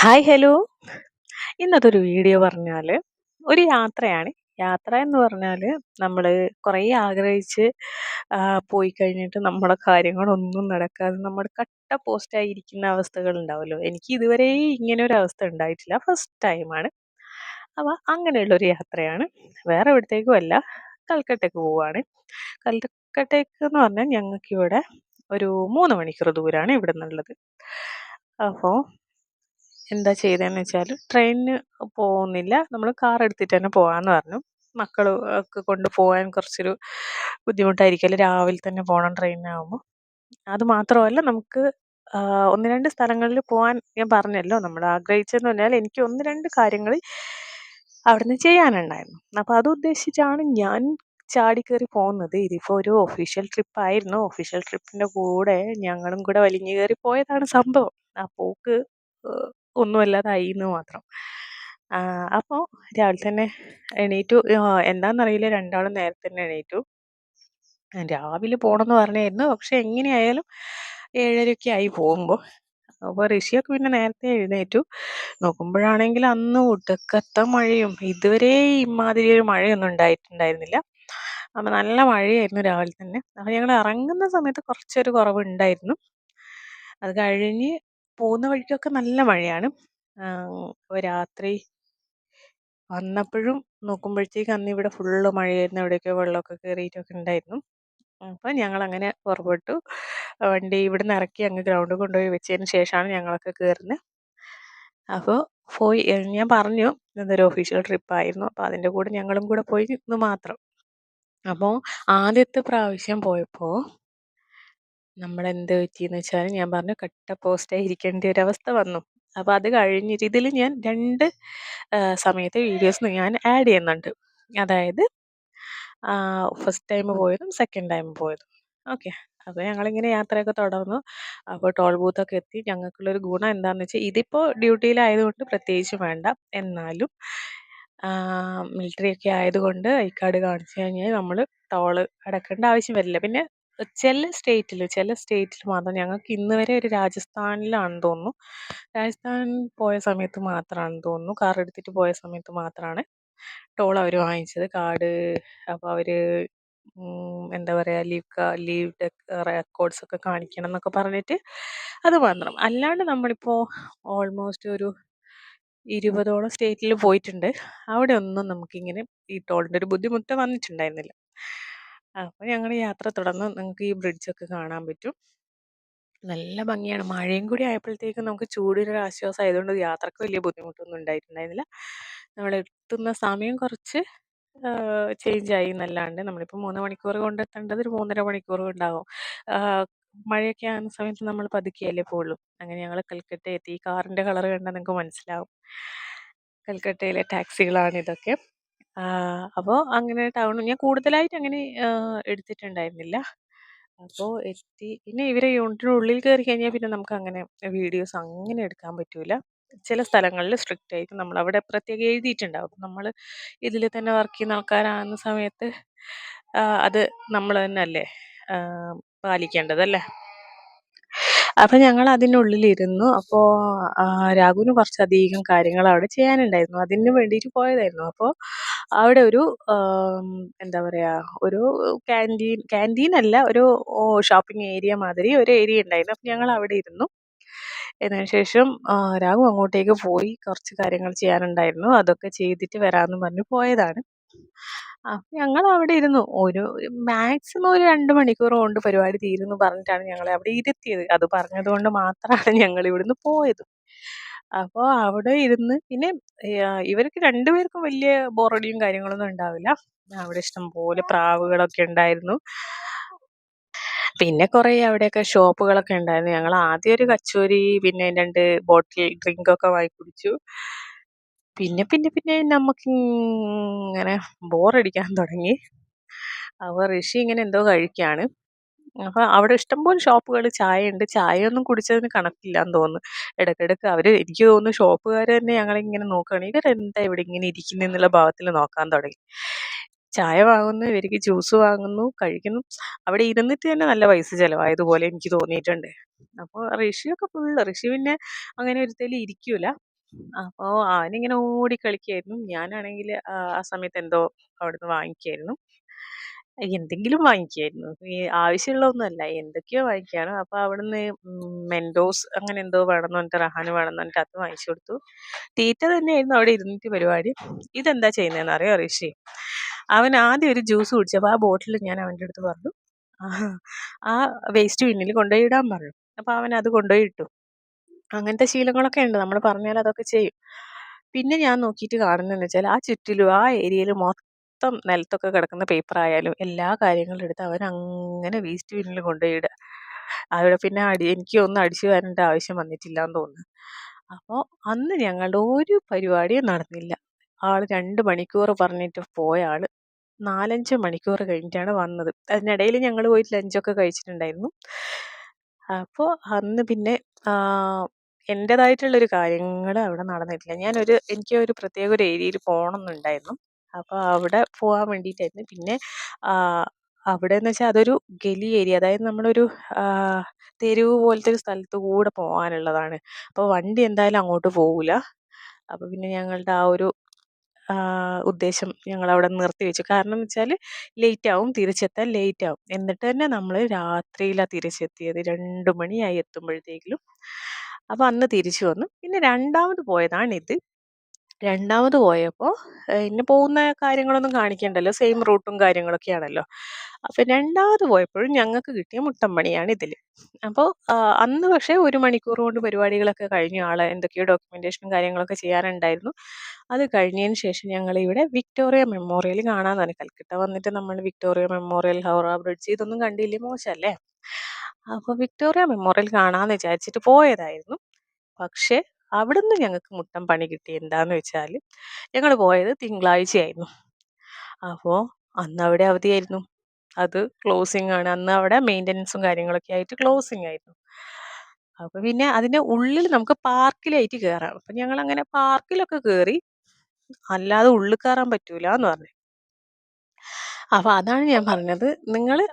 Hi hello. ഇന്നത്തെ ഒരു video പറഞ്ഞാല് ഒരു യാത്രയാണ്. യാത്ര എന്ന് പറഞ്ഞാല് നമ്മള് കുറേ ആഗ്രഹിച്ച് പോയി കഴിഞ്ഞിട്ട് നമ്മുടെ കാര്യങ്ങളൊന്നും നടക്കാതെ നമ്മൾ കട്ട പോസ്റ്റായി ഇരിക്കുന്ന അവസ്ഥകൾ ഉണ്ടാവുമല്ലോ. എനിക്ക് ഇതുവരെ ഇങ്ങനെ ഒരു അവസ്ഥ ഉണ്ടായിട്ടില്ല. ഫസ്റ്റ് ടൈമാണ്. അപ്പോൾ അങ്ങനെയുള്ളൊരു യാത്രയാണ്. വേറെ എവിടത്തേക്കും അല്ല, കൽക്കട്ടയ്ക്ക് പോവാണ്. കൽക്കട്ടയ്ക്ക് എന്ന് പറഞ്ഞാൽ ഞങ്ങൾക്കിവിടെ ഒരു 3 മണിക്കൂർ ദൂരമാണ് ഇവിടെ നിന്നുള്ളത്. അപ്പോൾ എന്താ ചെയ്തതെന്ന് വെച്ചാൽ ട്രെയിനിന് പോകുന്നില്ല. നമ്മൾ കാർ എടുത്തിട്ട് തന്നെ പോകാമെന്ന് പറഞ്ഞു. മക്കൾ ഒക്കെ കൊണ്ട് പോകാൻ കുറച്ചൊരു ബുദ്ധിമുട്ടായിരിക്കുമല്ലോ, രാവിലെ തന്നെ പോകണം ട്രെയിനിനാകുമ്പോൾ. അത് മാത്രമല്ല നമുക്ക് 1, 2 സ്ഥലങ്ങളിൽ പോകാൻ ഞാൻ പറഞ്ഞല്ലോ, നമ്മൾ ആഗ്രഹിച്ചതെന്ന് പറഞ്ഞാൽ എനിക്ക് 1, 2 കാര്യങ്ങൾ അവിടുന്ന് ചെയ്യാനുണ്ടായിരുന്നു. അപ്പോൾ അത് ഉദ്ദേശിച്ചാണ് ഞാൻ ചാടിക്കേറി പോകുന്നത്. ഇതിപ്പോൾ ഒരു ഒഫീഷ്യൽ ട്രിപ്പായിരുന്നു. ഒഫീഷ്യൽ ട്രിപ്പിൻ്റെ കൂടെ ഞങ്ങളും കൂടെ വലിഞ്ഞു കയറി പോയതാണ് സംഭവം. ആ പോക്ക് ഏഹ് ഒന്നുമല്ലാതായിന്ന് മാത്രം. അപ്പോൾ രാവിലെ തന്നെ എണീറ്റു. എന്താണെന്നറിയില്ല, രണ്ടാളും നേരത്തെ തന്നെ എണീറ്റു. രാവിലെ പോണമെന്ന് പറഞ്ഞായിരുന്നു. പക്ഷെ എങ്ങനെയായാലും 7:30 ആയി പോകുമ്പോൾ. അപ്പോൾ ഋഷിയൊക്കെ പിന്നെ നേരത്തെ എഴുന്നേറ്റു. നോക്കുമ്പോഴാണെങ്കിൽ അന്ന് ഒടുക്കത്തെ മഴയും. ഇതുവരെ ഇമ്മാതിരി ഒരു മഴയൊന്നും ഉണ്ടായിട്ടുണ്ടായിരുന്നില്ല. അപ്പോൾ നല്ല മഴയായിരുന്നു രാവിലെ തന്നെ. അപ്പോൾ ഞങ്ങൾ ഇറങ്ങുന്ന സമയത്ത് കുറച്ചൊരു കുറവുണ്ടായിരുന്നു. അത് കഴിഞ്ഞ് പോകുന്ന വഴിക്കൊക്കെ നല്ല മഴയാണ്. അപ്പോൾ രാത്രി വന്നപ്പോഴും നോക്കുമ്പോഴത്തേക്ക് അന്ന് ഇവിടെ ഫുള്ള് മഴയായിരുന്നു. എവിടെയൊക്കെയോ വെള്ളമൊക്കെ കയറിയിട്ടൊക്കെ ഉണ്ടായിരുന്നു. അപ്പോൾ ഞങ്ങളങ്ങനെ പുറപ്പെട്ടു. വണ്ടി ഇവിടുന്ന് ഇറക്കി അങ്ങ് ഗ്രൗണ്ടിൽ കൊണ്ടുപോയി വെച്ചതിന് ശേഷമാണ് ഞങ്ങളൊക്കെ കയറുന്നത്. അപ്പോൾ പോയി. ഞാൻ പറഞ്ഞു ഇതൊരു ഒഫീഷ്യൽ ട്രിപ്പായിരുന്നു. അപ്പോൾ അതിൻ്റെ കൂടെ ഞങ്ങളും കൂടെ പോയി എന്ന് മാത്രം. അപ്പോൾ ആദ്യത്തെ പ്രാവശ്യം പോയപ്പോൾ നമ്മളെന്ത് പറ്റിയെന്ന് വെച്ചാൽ ഞാൻ പറഞ്ഞു കട്ട പോസ്റ്റായി ഇരിക്കേണ്ട ഒരവസ്ഥ വന്നു. അപ്പോൾ അത് കഴിഞ്ഞിട്ട് ഇതിൽ ഞാൻ 2 സമയത്തെ വീഡിയോസ് ഞാൻ ആഡ് ചെയ്യുന്നുണ്ട്. അതായത് ഫസ്റ്റ് ടൈം പോയതും സെക്കൻഡ് ടൈം പോയതും. ഓക്കെ. അപ്പോൾ ഞങ്ങളിങ്ങനെ യാത്രയൊക്കെ തുടർന്നു. അപ്പോൾ ടോൾ ബൂത്തൊക്കെ എത്തി. ഞങ്ങൾക്കുള്ളൊരു ഗുണം എന്താണെന്ന് വെച്ചാൽ ഇതിപ്പോൾ ഡ്യൂട്ടിയിലായതുകൊണ്ട് പ്രത്യേകിച്ച് വേണ്ട. എന്നാലും മിലിറ്ററി ഒക്കെ ആയതുകൊണ്ട് ഐ കാർഡ് കാണിച്ചു കഴിഞ്ഞാൽ നമ്മൾ ടോള് അടക്കേണ്ട ആവശ്യം വരില്ല. പിന്നെ ചില സ്റ്റേറ്റിൽ മാത്രം. ഞങ്ങൾക്ക് ഇന്ന് വരെ ഒരു രാജസ്ഥാനിലാണെന്ന് തോന്നുന്നു. രാജസ്ഥാൻ പോയ സമയത്ത് മാത്രമാണെന്ന് തോന്നുന്നു. കാർ എടുത്തിട്ട് പോയ സമയത്ത് മാത്രമാണ് ടോൾ അവർ വാങ്ങിച്ചത്. കാർഡ് അപ്പോൾ അവർ എന്താ പറയുക, ലീവ് റെക്കോർഡ്സ് ഒക്കെ കാണിക്കണം എന്നൊക്കെ പറഞ്ഞിട്ട് അത് മാത്രം. അല്ലാണ്ട് നമ്മളിപ്പോൾ ഓൾമോസ്റ്റ് ഒരു 20ഓളം സ്റ്റേറ്റിൽ പോയിട്ടുണ്ട്. അവിടെ ഒന്നും നമുക്കിങ്ങനെ ഈ ടോളിൻ്റെ ഒരു ബുദ്ധിമുട്ട് വന്നിട്ടുണ്ടായിരുന്നില്ല. അപ്പോൾ ഞങ്ങൾ യാത്ര തുടർന്ന് നിങ്ങൾക്ക് ഈ ബ്രിഡ്ജൊക്കെ കാണാൻ പറ്റും. നല്ല ഭംഗിയാണ്. മഴയും കൂടി ആയപ്പോഴത്തേക്കും നമുക്ക് ചൂടിനൊരു ആശ്വാസം ആയതുകൊണ്ട് യാത്രക്ക് വലിയ ബുദ്ധിമുട്ടൊന്നും ഉണ്ടായിട്ടുണ്ടായിരുന്നില്ല. നമ്മൾ എത്തുന്ന സമയം കുറച്ച് ചേഞ്ചായി എന്നല്ലാണ്ട് നമ്മളിപ്പോൾ 3 മണിക്കൂർ കൊണ്ടെത്തേണ്ടത് ഒരു 3.5 മണിക്കൂർ കൊണ്ടാകും. മഴയൊക്കെ ആകുന്ന സമയത്ത് നമ്മൾ പതുക്കെയല്ലേ പോവുള്ളൂ. അങ്ങനെ ഞങ്ങൾ കൽക്കട്ട എത്തി. ഈ കാറിൻ്റെ കളർ കണ്ടാൽ നിങ്ങൾക്ക് മനസ്സിലാവും. കൽക്കട്ടയിലെ ടാക്സികളാണ് ഇതൊക്കെ. അപ്പോൾ അങ്ങനെ ഞാൻ കൂടുതലായിട്ട് അങ്ങനെ എടുത്തിട്ടുണ്ടായിരുന്നില്ല. അപ്പോൾ എത്തി. പിന്നെ ഇവരെ യൂണിറ്റിനുള്ളിൽ കയറി കഴിഞ്ഞാൽ പിന്നെ നമുക്ക് അങ്ങനെ വീഡിയോസ് അങ്ങനെ എടുക്കാൻ പറ്റൂല. ചില സ്ഥലങ്ങളിൽ സ്ട്രിക്റ്റ് ആയിട്ട് നമ്മളവിടെ പ്രത്യേകം എഴുതിയിട്ടുണ്ടാവും. നമ്മൾ ഇതിൽ തന്നെ വർക്ക് ചെയ്യുന്ന ആൾക്കാരാകുന്ന സമയത്ത് അത് നമ്മൾ തന്നെയല്ലേ പാലിക്കേണ്ടതല്ലേ. അപ്പം ഞങ്ങൾ അതിനുള്ളിലിരുന്നു. അപ്പോൾ രാഘുവിന് കുറച്ചധികം കാര്യങ്ങൾ അവിടെ ചെയ്യാനുണ്ടായിരുന്നു. അതിന് വേണ്ടിയിട്ട് പോയതായിരുന്നു. അപ്പോൾ അവിടെ ഒരു എന്താ പറയുക, ഒരു ക്യാൻറ്റീൻ അല്ല, ഒരു ഷോപ്പിംഗ് ഏരിയ മാതിരി ഒരു ഏരിയ ഉണ്ടായിരുന്നു. അപ്പം ഞങ്ങൾ അവിടെ ഇരുന്നു. അതിന് ശേഷം രാഘു അങ്ങോട്ടേക്ക് പോയി. കുറച്ച് കാര്യങ്ങൾ ചെയ്യാനുണ്ടായിരുന്നു. അതൊക്കെ ചെയ്തിട്ട് വരാമെന്ന് പറഞ്ഞ് പോയതാണ്. ഞങ്ങൾ അവിടെ ഇരുന്നു. മാക്സിമം ഒരു 2 മണിക്കൂർ കൊണ്ട് പരിപാടി തീരുമെന്ന് പറഞ്ഞിട്ടാണ് ഞങ്ങളെ അവിടെ ഇരുത്തിയത്. അത് പറഞ്ഞതുകൊണ്ട് മാത്രമാണ് ഞങ്ങൾ ഇവിടുന്ന് പോയത്. അപ്പോൾ അവിടെ ഇരുന്ന് പിന്നെ ഇവർക്ക് 2 പേർക്കും വലിയ ബോറടിയും കാര്യങ്ങളൊന്നും ഉണ്ടാവില്ല. അവിടെ ഇഷ്ടംപോലെ പ്രാവുകളൊക്കെ ഉണ്ടായിരുന്നു. പിന്നെ കുറേ അവിടെയൊക്കെ ഷോപ്പുകളൊക്കെ ഉണ്ടായിരുന്നു. ഞങ്ങൾ ആദ്യം ഒരു കച്ചോരി, പിന്നെ 2 ബോട്ടിൽ ഡ്രിങ്കൊക്കെ വാങ്ങി കുടിച്ചു. പിന്നെ പിന്നെ പിന്നെ നമുക്കിങ്ങനെ ബോറടിക്കാൻ തുടങ്ങി. അപ്പോൾ ഋഷി ഇങ്ങനെ എന്തോ കഴിക്കുകയാണ്. അപ്പോൾ അവിടെ ഇഷ്ടംപോലെ ഷോപ്പുകൾ, ചായയുണ്ട്. ചായയൊന്നും കുടിച്ചതിന് കണക്കില്ലാന്ന് തോന്നുന്നു. ഇടയ്ക്കിടയ്ക്ക് എനിക്ക് തോന്നുന്നു ഷോപ്പുകാർ തന്നെ ഞങ്ങളിങ്ങനെ നോക്കുകയാണ്. ഇവരെന്താ ഇവിടെ ഇങ്ങനെ ഇരിക്കുന്നതെന്നുള്ള ഭാവത്തിൽ നോക്കാൻ തുടങ്ങി. ചായ വാങ്ങുന്നു, ഇവർക്ക് ജ്യൂസ് വാങ്ങുന്നു, കഴിക്കുന്നു. അവിടെ ഇരുന്നിട്ട് തന്നെ നല്ല പൈസ ചിലവായതുപോലെ എനിക്ക് തോന്നിയിട്ടുണ്ട്. അപ്പോൾ ഋഷി പിന്നെ അങ്ങനെ ഒരുത്തലും ഇരിക്കൂല. അപ്പോ അവനിങ്ങനെ ഓടി കളിക്കായിരുന്നു. ഞാനാണെങ്കില് ആ സമയത്ത് എന്തോ അവിടുന്ന് വാങ്ങിക്കായിരുന്നു. എന്തെങ്കിലും വാങ്ങിക്കായിരുന്നു. ഈ ആവശ്യമുള്ളതൊന്നുമല്ല. എന്തൊക്കെയോ വാങ്ങിക്കാണ്. അപ്പൊ അവിടുന്ന് മെൻഡോസ് അങ്ങനെ എന്തോ വേണമെന്ന് പറഞ്ഞിട്ട് റഹാന് വേണമെന്ന് പറഞ്ഞിട്ട് അത് വാങ്ങിച്ചു കൊടുത്തു. തീറ്റ തന്നെയായിരുന്നു അവിടെ ഇരുന്നിട്ട് പരിപാടി. ഇതെന്താ ചെയ്യുന്നതെന്ന് അറിയോ ഋഷി? അവൻ ആദ്യം ഒരു ജ്യൂസ് കുടിച്ചപ്പോ ആ ബോട്ടിൽ ഞാൻ അവന്റെ അടുത്ത് പറഞ്ഞു, ആഹ് ആ വേസ്റ്റ് ബിന്നിൽ കൊണ്ടുപോയി ഇടാൻ പറഞ്ഞു. അപ്പൊ അവൻ അത് കൊണ്ടുപോയി ഇട്ടു. അങ്ങനത്തെ ശീലങ്ങളൊക്കെ ഉണ്ട്. നമ്മൾ പറഞ്ഞാൽ അതൊക്കെ ചെയ്യും. പിന്നെ ഞാൻ നോക്കിയിട്ട് കാണുന്നതെന്ന് വെച്ചാൽ ആ ചുറ്റിലും ആ ഏരിയയിൽ മൊത്തം നിലത്തൊക്കെ കിടക്കുന്ന പേപ്പർ ആയാലും എല്ലാ കാര്യങ്ങളും എടുത്ത് അവൻ അങ്ങനെ വേസ്റ്റ് ബിന്നിൽ കൊണ്ടുപോയി ഇടുക. അവിടെ പിന്നെ എനിക്ക് ഒന്നും അടിച്ചു വാരേണ്ട ആവശ്യം വന്നിട്ടില്ലാന്ന് തോന്നുന്നു. അപ്പോൾ അന്ന് ഞങ്ങളുടെ ഒരു പരിപാടിയും നടന്നില്ല. ആള് 2 മണിക്കൂർ പറഞ്ഞിട്ട് പോയ ആള് 4, 5 മണിക്കൂർ കഴിഞ്ഞിട്ടാണ് വന്നത്. അതിനിടയിൽ ഞങ്ങൾ പോയിട്ട് ലഞ്ചൊക്കെ കഴിച്ചിട്ടുണ്ടായിരുന്നു. അപ്പോൾ അന്ന് പിന്നെ എൻ്റെതായിട്ടുള്ളൊരു കാര്യങ്ങൾ അവിടെ നടന്നിട്ടില്ല. എനിക്ക് ഒരു പ്രത്യേക ഒരു ഏരിയയിൽ പോകണമെന്നുണ്ടായിരുന്നു. അപ്പോൾ അവിടെ പോകാൻ വേണ്ടിയിട്ടായിരുന്നു. പിന്നെ അവിടെന്ന് വെച്ചാൽ അതൊരു ഗലി ഏരിയ, അതായത് നമ്മളൊരു തെരുവ് പോലത്തെ ഒരു സ്ഥലത്ത് കൂടെ പോകാനുള്ളതാണ്. അപ്പോൾ വണ്ടി എന്തായാലും അങ്ങോട്ട് പോകൂല. അപ്പോൾ പിന്നെ ഞങ്ങളുടെ ആ ഒരു ഉദ്ദേശം ഞങ്ങളവിടെ നിർത്തിവെച്ചു. കാരണം എന്ന് വെച്ചാൽ ലേറ്റാവും, തിരിച്ചെത്താൻ ലേറ്റാവും. എന്നിട്ട് തന്നെ നമ്മൾ രാത്രിയിലാണ് തിരിച്ചെത്തിയത്. 2 മണിയായി എത്തുമ്പോഴത്തേക്കിലും. അപ്പോൾ അന്ന് തിരിച്ചു വന്നു. പിന്നെ രണ്ടാമത് പോയതാണിത്. രണ്ടാമത് പോയപ്പോ ഇന്നെ പോകുന്ന കാര്യങ്ങളൊന്നും കാണിക്കണ്ടല്ലോ. സെയിം റൂട്ടും കാര്യങ്ങളൊക്കെയാണല്ലോ. അപ്പൊ രണ്ടാമത് പോയപ്പോഴും ഞങ്ങൾക്ക് കിട്ടിയ മുട്ടൻ പണിയാണ് ഇതില്. അപ്പോൾ അന്ന് പക്ഷേ 1 മണിക്കൂർ കൊണ്ട് പരിപാടികളൊക്കെ കഴിഞ്ഞു. ആളെ എന്തൊക്കെയോ ഡോക്യുമെന്റേഷനും കാര്യങ്ങളൊക്കെ ചെയ്യാനുണ്ടായിരുന്നു. അത് കഴിഞ്ഞതിന് ശേഷം ഞങ്ങളിവിടെ വിക്ടോറിയ മെമ്മോറിയൽ കാണാൻ തുടങ്ങി. കൽക്കട്ട വന്നിട്ട് നമ്മൾ വിക്ടോറിയ മെമ്മോറിയൽ, ഹൗറ ബ്രിഡ്ജ് ഇതൊന്നും കണ്ടില്ലേ, മോശമല്ലേ? അപ്പോൾ വിക്ടോറിയ മെമ്മോറിയൽ കാണാന്ന് വിചാരിച്ചിട്ട് പോയതായിരുന്നു. പക്ഷേ അവിടുന്ന് ഞങ്ങൾക്ക് മുട്ടൻ പണി കിട്ടി. എന്താന്ന് വെച്ചാൽ ഞങ്ങൾ പോയത് തിങ്കളാഴ്ചയായിരുന്നു. അപ്പോൾ അന്ന് അവിടെ അവധിയായിരുന്നു. അത് ക്ലോസിംഗ് ആണ്. അന്ന് അവിടെ മെയിൻ്റനൻസും കാര്യങ്ങളൊക്കെ ആയിട്ട് ക്ലോസിംഗ് ആയിരുന്നു. അപ്പൊ പിന്നെ അതിന്റെ ഉള്ളിൽ നമുക്ക് പാർക്കിലായിട്ട് കേറാം. അപ്പൊ ഞങ്ങളങ്ങനെ പാർക്കിലൊക്കെ കേറി. അല്ലാതെ ഉള്ളിൽ കേറാൻ പറ്റൂലാന്ന് പറഞ്ഞു. അപ്പൊ അതാണ് ഞാൻ പറഞ്ഞത്. നിങ്ങള്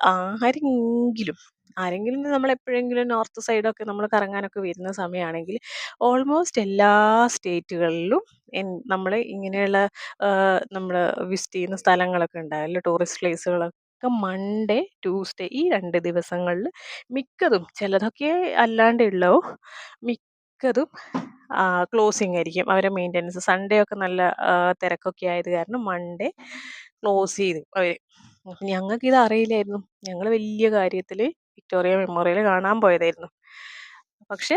ആരെങ്കിലും നമ്മളെപ്പോഴെങ്കിലും നോർത്ത് സൈഡൊക്കെ നമ്മൾ കറങ്ങാനൊക്കെ വരുന്ന സമയമാണെങ്കിൽ ഓൾമോസ്റ്റ് എല്ലാ സ്റ്റേറ്റുകളിലും നമ്മള് ഇങ്ങനെയുള്ള നമ്മള് വിസിറ്റ് ചെയ്യുന്ന സ്ഥലങ്ങളൊക്കെ ഉണ്ടായല്ലോ, ടൂറിസ്റ്റ് പ്ലേസുകളൊക്കെ മൺഡേ, ട്യൂസ്ഡേ ഈ 2 ദിവസങ്ങളിൽ മിക്കതും, ചിലതൊക്കെ അല്ലാണ്ടേ ഉള്ളൂ, മിക്കതും ക്ലോസിംഗ് ആയിരിക്കും. അവരെ മെയിൻ്റനൻസ് സൺഡേ ഒക്കെ നല്ല തിരക്കൊക്കെ ആയത് കാരണം മൺഡേ ക്ലോസ് ചെയ്തു അവര്. ഞങ്ങൾക്കിത് അറിയില്ലായിരുന്നു. ഞങ്ങൾ വലിയ കാര്യത്തില് വിക്ടോറിയ മെമ്മോറിയൽ കാണാൻ പോയതായിരുന്നു. പക്ഷേ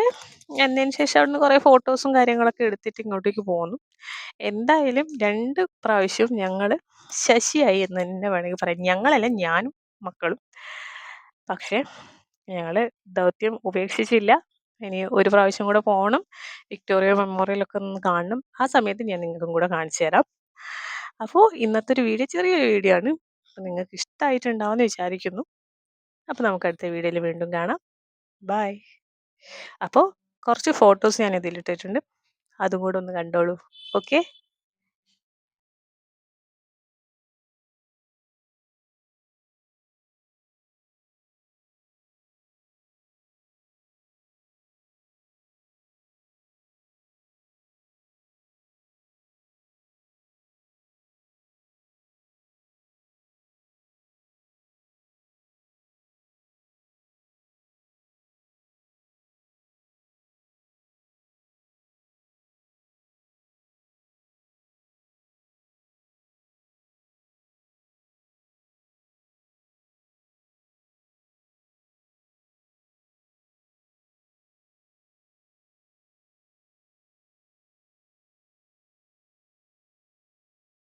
എന്നതിന് ശേഷം അവിടുന്ന് കുറേ ഫോട്ടോസും കാര്യങ്ങളൊക്കെ എടുത്തിട്ട് ഇങ്ങോട്ടേക്ക് പോന്നു. എന്തായാലും 2 പ്രാവശ്യവും ഞങ്ങള് ശശിയായി എന്ന് തന്നെ വേണമെങ്കിൽ പറയാം. ഞങ്ങളല്ല, ഞാനും മക്കളും. പക്ഷേ ഞങ്ങള് ദൗത്യം ഉപേക്ഷിച്ചില്ല. ഇനി ഒരു പ്രാവശ്യം കൂടെ പോണം. വിക്ടോറിയ മെമ്മോറിയലൊക്കെ ഒന്ന് കാണണം. ആ സമയത്ത് ഞാൻ നിങ്ങൾക്കും കൂടെ കാണിച്ചു തരാം. അപ്പോൾ ഇന്നത്തെ ഒരു വീഡിയോ ചെറിയൊരു വീഡിയോ ആണ്. നിങ്ങൾക്ക് ഇഷ്ടമായിട്ടുണ്ടാവുമെന്ന് വിചാരിക്കുന്നു. അപ്പോൾ നമുക്ക് അടുത്ത വീഡിയോയിൽ വീണ്ടും കാണാം. ബൈ. അപ്പോൾ കുറച്ച് ഫോട്ടോസ് ഞാൻ ഇതിലിട്ടിട്ടുണ്ട്. അതും കൂടെ ഒന്ന് കണ്ടോളൂ. ഓക്കെ.